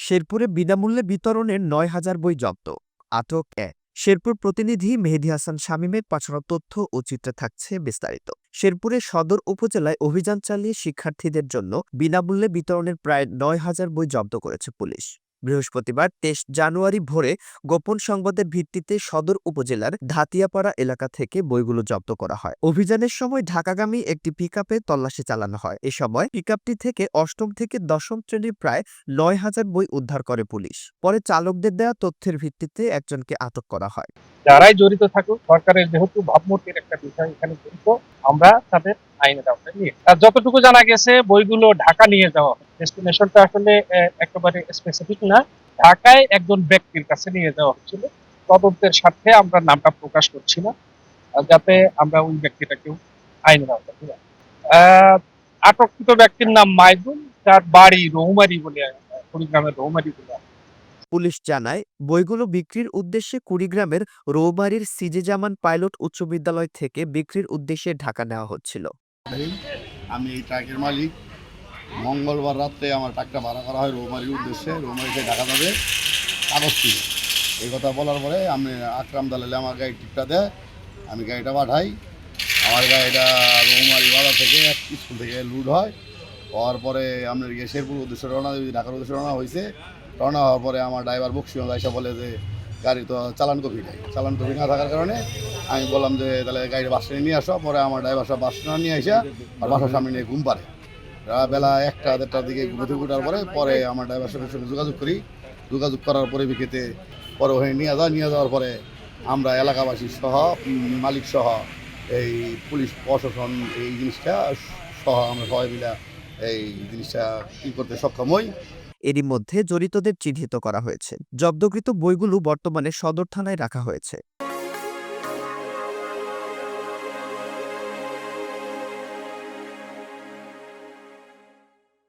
শেরপুরে বিনামূল্যে বিতরণের ৯,০০০ বই জব্দ। আটক এক। শেরপুর প্রতিনিধি মেহেদী হাসান শামীমের পাঠানো তথ্য ও চিত্রে থাকছে বিস্তারিত। শেরপুরের সদর উপজেলায় অভিযান চালিয়ে শিক্ষার্থীদের জন্য বিনামূল্যে বিতরণের প্রায় ৯,০০০ বই জব্দ করেছে পুলিশ। বৃহস্পতিবার ২৩ জানুয়ারি ভোরে গোপন সংবাদের ভিত্তিতে সদর উপজেলার ধাতিয়াপাড়া এলাকা থেকে বইগুলো জব্দ করা হয়। অভিযানের সময় ঢাকাগামী একটি পিকআপে তল্লাশি চালানো হয়। এ সময় পিকআপটি থেকে অষ্টম থেকে দশম শ্রেণীর প্রায় ৯,০০০ বই উদ্ধার করে পুলিশ। পরে চালকদের দেওয়া তথ্যের ভিত্তিতে একজনকে আটক করা হয়। যারাই জড়িত থাকুক, সরকারের যেহেতু ভাবমূর্তির একটা বিষয় এখানে জড়িত, আমরা তাদের আইনের আওতায় নিয়ে, আর যতটুকু জানা গেছে বইগুলো ঢাকা নিয়ে যাওয়া হয়। ডেস্টিনেশনটা আসলে একেবারে স্পেসিফিক না, ঢাকায় একজন ব্যক্তির কাছে নিয়ে যাওয়া হচ্ছিল। তদন্তের স্বার্থে আমরা নামটা প্রকাশ করছি না, যাতে আমরা ওই ব্যক্তিটাকেও আইনের আওতায় নিয়ে আসি। আটককৃত ব্যক্তির নাম মাইদুল, তার বাড়ি রৌমারী বলে, কুড়িগ্রামের রৌমারী বলে। পুলিশ জানায়, বইগুলো বিক্রির উদ্দেশ্যে কুড়িগ্রামের রৌমারীর সিজে জামান পাইলট উচ্চ বিদ্যালয় থেকে বিক্রির উদ্দেশ্যে ঢাকা নেওয়া হচ্ছিল। আমি এই ট্রাকের মালিক। মঙ্গলবার রাত্রে আমার ট্রাকটা ভাড়া করা হয় রৌমারীর উদ্দেশ্যে, রৌমারীতে ঢাকা যাবে কাগজ ছিল। এই কথা বলার পরে আমি আকরাম দালালে আমার গাড়ির টিপটা দেয়, আমি গাড়িটা পাঠাই। আমার গাড়িটা রৌমারী বাজার থেকে স্কুল থেকে লুড হয়, হওয়ার পরে আপনার গিয়ে শেরপুর উদ্দেশ্যে রওনা দেবে, ঢাকার উদ্দেশ্যে রওনা হয়েছে। রওনা হওয়ার পরে আমার ড্রাইভার বক্সিগঞ্জ এসে বলে যে গাড়ি তো চালান কপি নাই, চালান কপি না থাকার কারণে আমি বললাম যে তাহলে গাড়ি বাস স্ট্যান্ডে নিয়ে আসো। পরে আমার ড্রাইভার সব বাস স্ট্যান্ড নিয়ে আসা আর বাসার সামনে নিয়ে ঘুম পারে। বেলা 1টা-1:30টার দিকে ঘুমে উঠার পরে আমার ড্রাইভার সঙ্গে যোগাযোগ করি। যোগাযোগ করার পরিপ্রেক্ষিতে পরে ওখানে নিয়ে যাওয়ার পরে আমরা এলাকাবাসী সহ মালিক সহ এই পুলিশ প্রশাসন এই জিনিসটা সহ আমরা সবাই মিলে এই জিনিসটা কী করতে সক্ষম হই। এরই মধ্যে জড়িতদের চিহ্নিত করা হয়েছে। জব্দকৃত বইগুলো বর্তমানে সদর থানায় রাখা হয়েছে।